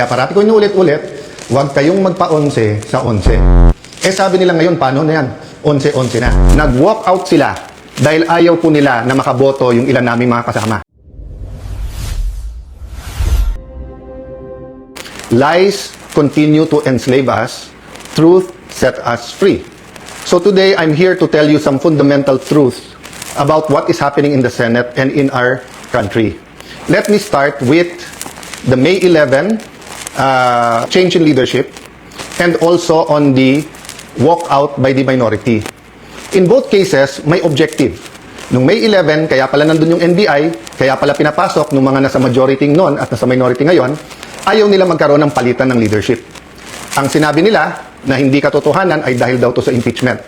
Kaya parati ko inuulit-ulit, huwag kayong magpa-11 sa 11. Sabi nila ngayon, paano na yan? 11-11 na. Nag-walk out sila dahil ayaw po nila na makaboto yung ilan naming mga kasama. Lies continue to enslave us. Truth set us free. So today, I'm here to tell you some fundamental truths about what is happening in the Senate and in our country. Let me start with the May 11 change in leadership and also on the walkout by the minority. In both cases, may objective. Nung May 11, kaya pala nandun yung NBI, kaya pala pinapasok ng mga nasa majority noon at nasa minority ngayon, ayaw nila magkaroon ng palitan ng leadership. Ang sinabi nila na hindi katotohanan ay dahil daw to sa impeachment.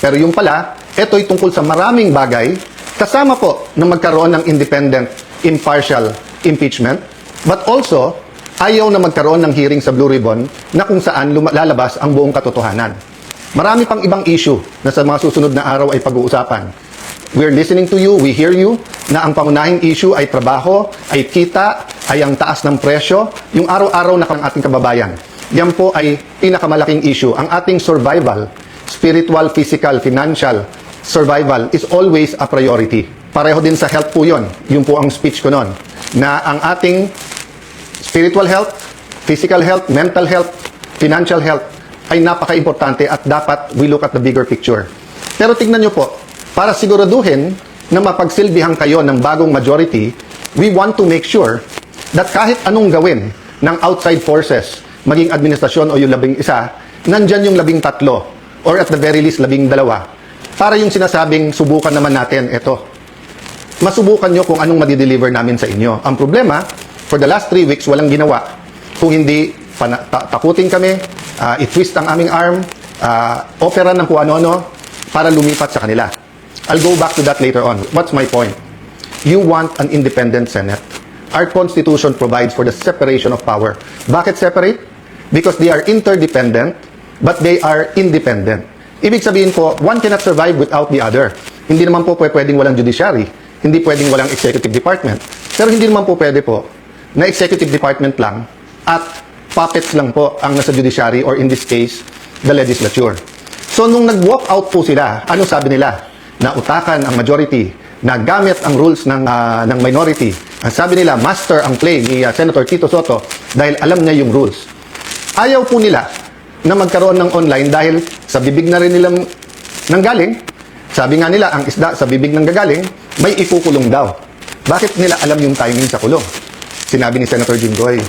Pero yung pala, ito'y tungkol sa maraming bagay, kasama po na magkaroon ng independent, impartial impeachment, but also, ayaw na magkaroon ng hearing sa Blue Ribbon na kung saan lalabas ang buong katotohanan. Marami pang ibang issue na sa mga susunod na araw ay pag-uusapan. We're listening to you, we hear you, na ang pangunahing issue ay trabaho, ay kita, ay ang taas ng presyo, yung araw-araw na ating kababayan. Yan po ay pinakamalaking issue. Ang ating survival, spiritual, physical, financial survival is always a priority. Pareho din sa health po yun. Yun po ang speech ko noon. Na ang ating spiritual health, physical health, mental health, financial health ay napaka-importante at dapat we look at the bigger picture. Pero tignan nyo po, para siguraduhin na mapagsilbihan kayo ng bagong majority, we want to make sure that kahit anong gawin ng outside forces, maging administrasyon o yung 11, nandyan yung 13 or at the very least 12. Para yung sinasabing subukan naman natin, ito. Masubukan nyo kung anong madideliver namin sa inyo. Ang problema, for the last 3 weeks, walang ginawa. Kung hindi, takutin kami, i-twist ang aming arm, opera ng kung ano-ano, para lumipat sa kanila. I'll go back to that later on. What's my point? You want an independent Senate. Our Constitution provides for the separation of power. Bakit separate? Because they are interdependent, but they are independent. Ibig sabihin po, one cannot survive without the other. Hindi naman po pwedeng walang judiciary. Hindi pwedeng walang executive department. Pero hindi naman po pwede po na executive department lang at puppets lang po ang nasa judiciary or in this case, the legislature. So nung nag-walk out po sila, ano sabi nila? Na utakan ang majority, na gamit ang rules ng minority. Ang sabi nila, master ang play ni Senator Tito Sotto dahil alam niya yung rules. Ayaw po nila na magkaroon ng online dahil sa bibig na rin nilang nanggaling. Sabi nga nila, ang isda sa bibig ng gagaling, may ikukulong daw. Bakit nila alam yung timing sa kulong? Sinabi ni Senator Jinggoy,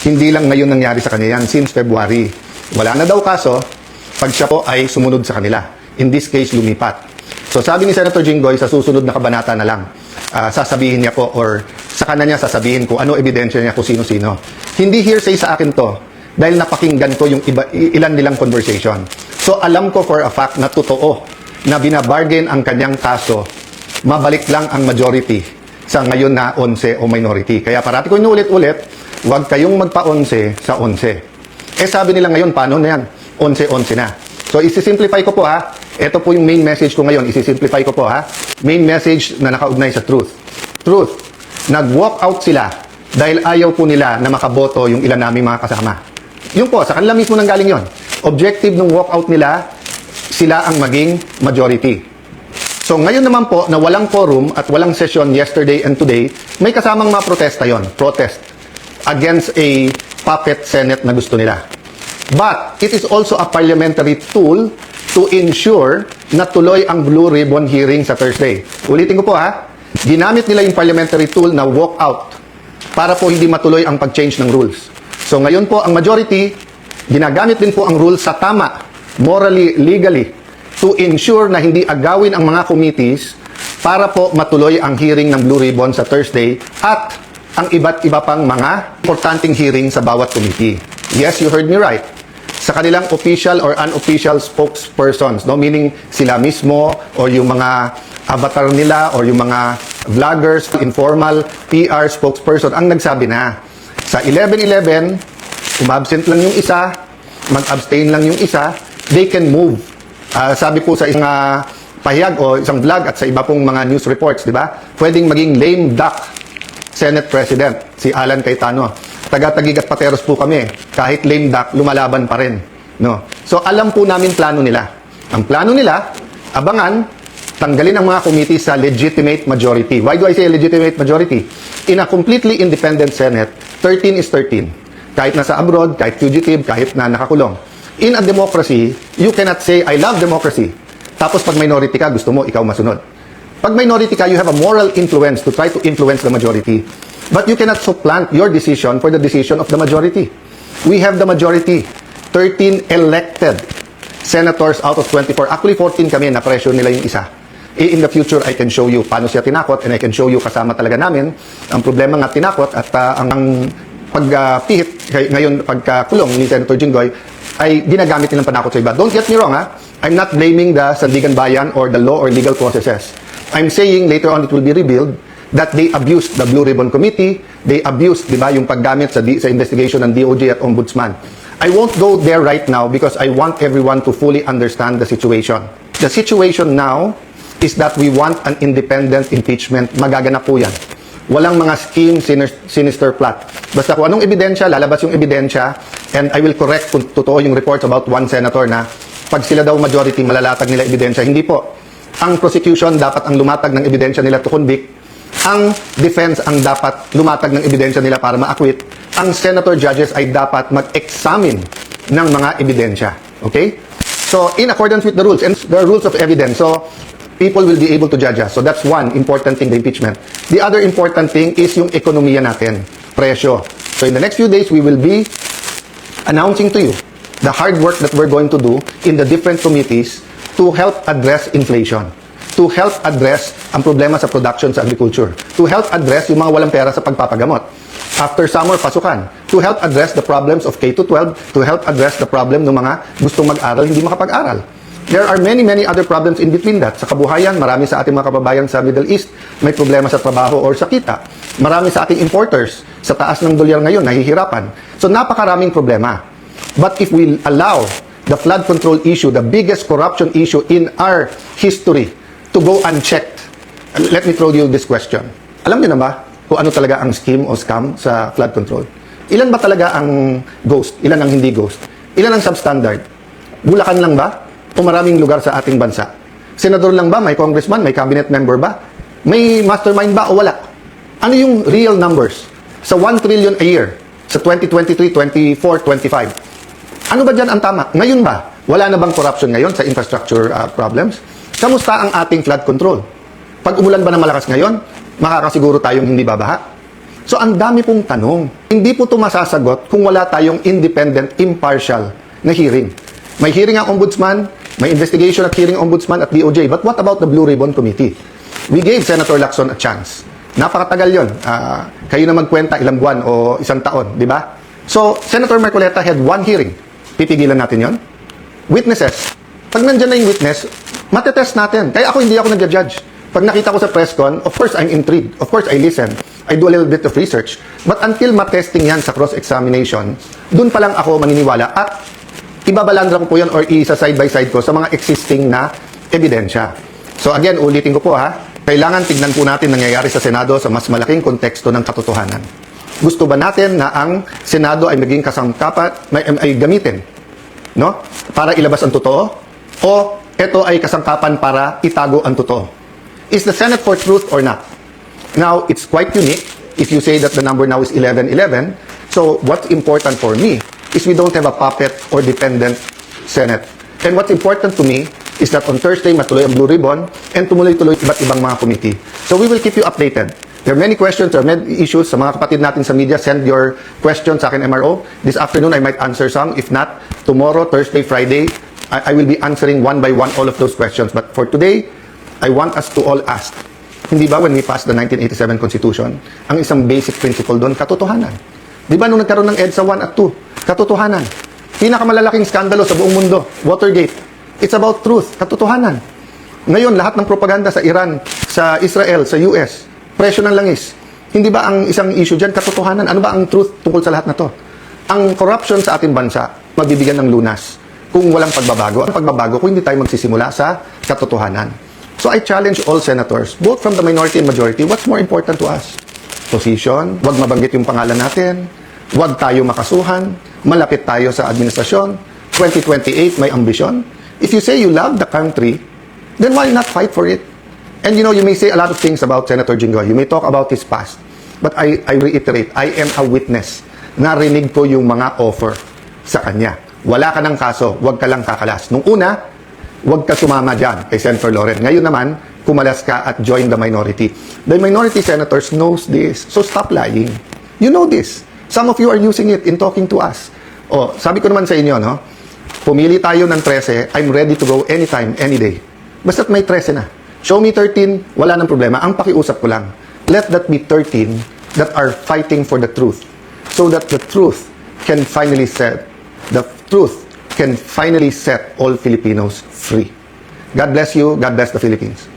hindi lang ngayon nangyari sa kanya yan, since February. Wala na daw kaso, pag siya po ay sumunod sa kanila. In this case, lumipat. So sabi ni Senator Jinggoy, sa susunod na kabanata na lang, sasabihin niya po, or sa kanya niya sasabihin kung ano ebidensya niya kung sino-sino. Hindi hearsay sa akin to, dahil napakinggan ko yung ilan nilang conversation. So alam ko for a fact na totoo, na binabargain ang kanyang kaso, mabalik lang ang majority sa ngayon na 11 o minority. Kaya parati ko inuulit-ulit, huwag kayong magpa-11 sa 11. Sabi nila ngayon, paano na yan? 11-11 na. So, isi-simplify ko po ha. Ito po yung main message ko ngayon. Isi-simplify ko po ha. Main message na nakaugnay sa truth. Truth. Nag-walk out sila dahil ayaw po nila na makaboto yung ilan naming mga kasama. Yun po, sa kanila mismo nanggaling yon. Objective ng walkout nila, sila ang maging majority. So ngayon naman po na walang quorum at walang session yesterday and today, may kasamang mga protesta yon. Protest against a puppet Senate na gusto nila. But it is also a parliamentary tool to ensure na tuloy ang Blue Ribbon hearing sa Thursday. Ulitin ko po ha, ginamit nila yung parliamentary tool na walk out para po hindi matuloy ang pag-change ng rules. So ngayon po ang majority, ginagamit din po ang rules sa tama, morally, legally, to ensure na hindi agawin ang mga committees para po matuloy ang hearing ng Blue Ribbon sa Thursday at ang iba't iba pang mga importanteng hearing sa bawat committee. Yes, you heard me right. Sa kanilang official or unofficial spokespersons, no? Meaning sila mismo or yung mga avatar nila or yung mga vloggers, informal PR spokesperson ang nagsabi na sa 11-11, umabsent lang yung isa, mag-abstain lang yung isa, they can move. Sabi po sa isang pahayag o isang vlog at sa iba pong mga news reports, di ba? Pwedeng maging lame duck Senate President, si Alan Cayetano. taga-Taguig at Pateros po kami. Kahit lame duck, lumalaban pa rin. No? So alam po namin plano nila. Ang plano nila, abangan, tanggalin ang mga committee sa legitimate majority. Why do I say legitimate majority? In a completely independent Senate, 13 is 13. Kahit nasa abroad, kahit fugitive, kahit na nakakulong. In a democracy, you cannot say, I love democracy. Tapos pag minority ka, gusto mo, ikaw masunod. Pag minority ka, you have a moral influence to try to influence the majority. But you cannot supplant your decision for the decision of the majority. We have the majority. 13 elected senators out of 24. Actually, 14 kami, na-pressure nila yung isa. In the future, I can show you paano siya tinakot and I can show you kasama talaga namin. Ang problema nga tinakot at ang pagpihit ngayon, pagkakulong ni Senator Jinggoy, ay ginagamit nilang panakot sa iba. Don't get me wrong, ha? I'm not blaming the Sandigan Bayan or the law or legal processes. I'm saying later on it will be revealed that they abused the Blue Ribbon Committee, they abused, di ba, yung paggamit sa investigation ng DOJ at Ombudsman. I won't go there right now because I want everyone to fully understand the situation. The situation now is that we want an independent impeachment. Magaganap po yan. Walang mga scheme, sinister plot. Basta kung anong ebidensya, lalabas yung ebidensya, and I will correct kung totoo yung reports about one senator na pag sila daw majority, malalatag nila ebidensya. Hindi po. Ang prosecution dapat ang lumatag ng ebidensya nila to convict. Ang defense ang dapat lumatag ng ebidensya nila para ma-acquit. Ang senator judges ay dapat mag-examine ng mga ebidensya. Okay? So, in accordance with the rules, and there are rules of evidence, so people will be able to judge us. So, that's one important thing, the impeachment. The other important thing is yung ekonomiya natin, presyo. So, in the next few days, we will be announcing to you the hard work that we're going to do in the different committees to help address inflation, to help address ang problema sa production sa agriculture, to help address yung mga walang pera sa pagpapagamot. After summer, pasukan. To help address the problems of K-12, to help address the problem ng mga gustong mag-aral, hindi makapag-aral. There are many other problems in between that. Sa kabuhayan, marami sa ating mga kababayan sa Middle East may problema sa trabaho or sa kita. Marami sa ating importers, sa taas ng dolyar ngayon, nahihirapan. So, napakaraming problema. But if we allow the flood control issue, the biggest corruption issue in our history, to go unchecked, let me throw you this question. Alam niyo na ba kung ano talaga ang scheme o scam sa flood control? Ilan ba talaga ang ghost? Ilan ang hindi ghost? Ilan ang substandard? Bulacan lang ba? O maraming lugar sa ating bansa? Senador lang ba? May congressman? May cabinet member ba? May mastermind ba o wala? Ano yung real numbers? Sa 1 trillion a year, sa 2023, 24, 25. Ano ba dyan ang tama? Ngayon ba? Wala na bang corruption ngayon sa infrastructure problems? Kamusta ang ating flood control? Pag umulan ba ng malakas ngayon, makakasiguro tayong hindi babaha? So, ang dami pong tanong. Hindi po ito masasagot kung wala tayong independent, impartial na hearing. May hearing ang ombudsman, may investigation at hearing ombudsman at DOJ. But what about the Blue Ribbon Committee? We gave Senator Lacson a chance. Napakatagal yon. Kayo na magkwenta ilang buwan o isang taon, di ba? So, Senator Marcoleta had one hearing. Pipigilan natin yon. Witnesses. Pag nandyan na yung witness, matetest natin. Kaya ako hindi ako nag-judge. Pag nakita ko sa press con, of course I'm intrigued. Of course I listen. I do a little bit of research. But until matesting yan sa cross-examination, dun pa lang ako maniniwala at ibabalandra ko po yan or isa side by side ko sa mga existing na ebidensya. So again, ulitin ko po ha, kailangan tignan po natin nangyayari sa Senado sa mas malaking konteksto ng katotohanan. Gusto ba natin na ang Senado ay maging kasangkapan, ay gamitin, no? Para ilabas ang totoo? O ito ay kasangkapan para itago ang totoo? Is the Senate for truth or not? Now, it's quite unique if you say that the number now is 11-11. So, what's important for me is we don't have a puppet or dependent Senate. And what's important to me is that on Thursday, matuloy ang Blue Ribbon and tumuloy-tuloy iba't ibang mga committee. So, we will keep you updated. There are many questions, there are many issues. Sa mga kapatid natin sa media, send your questions sa akin, MRO. This afternoon, I might answer some. If not, tomorrow, Thursday, Friday, I will be answering one by one all of those questions. But for today, I want us to all ask, hindi ba when we passed the 1987 Constitution, ang isang basic principle doon, katotohanan? Di ba nung nagkaroon ng EDSA 1 at 2, katotohanan? Pinakamalalaking skandalo sa buong mundo, Watergate. It's about truth, katotohanan. Ngayon, lahat ng propaganda sa Iran, sa Israel, sa US, presyo ng langis. Hindi ba ang isang issue dyan, katotohanan? Ano ba ang truth tungkol sa lahat na to? Ang corruption sa ating bansa, magbibigyan ng lunas kung walang pagbabago. Ang pagbabago kung hindi tayo magsisimula sa katotohanan. So I challenge all senators, both from the minority and majority, what's more important to us? Position, wag mabanggit yung pangalan natin, Huwag tayo makasuhan, malapit tayo sa administrasyon, 2028 may ambisyon. If you say you love the country, then why not fight for it? And you know, you may say a lot of things about Senator Jinggoy. You may talk about his past. But I reiterate, I am a witness. Narinig ko yung mga offer sa kanya. Wala ka ng kaso, huwag ka lang kakalas. Nung una, huwag ka sumama dyan kay Senator Loren. Ngayon naman, kumalas ka at join the minority. The minority senators knows this. So stop lying. You know this. Some of you are using it in talking to us. Oh, sabi ko naman sa inyo, no? Pumili tayo ng 13, I'm ready to go anytime, any day. Basta't may 13 na. Show me 13, wala nang problema. Ang pakiusap ko lang, let that be 13 that are fighting for the truth. So that the truth can finally set all Filipinos free. God bless you. God bless the Philippines.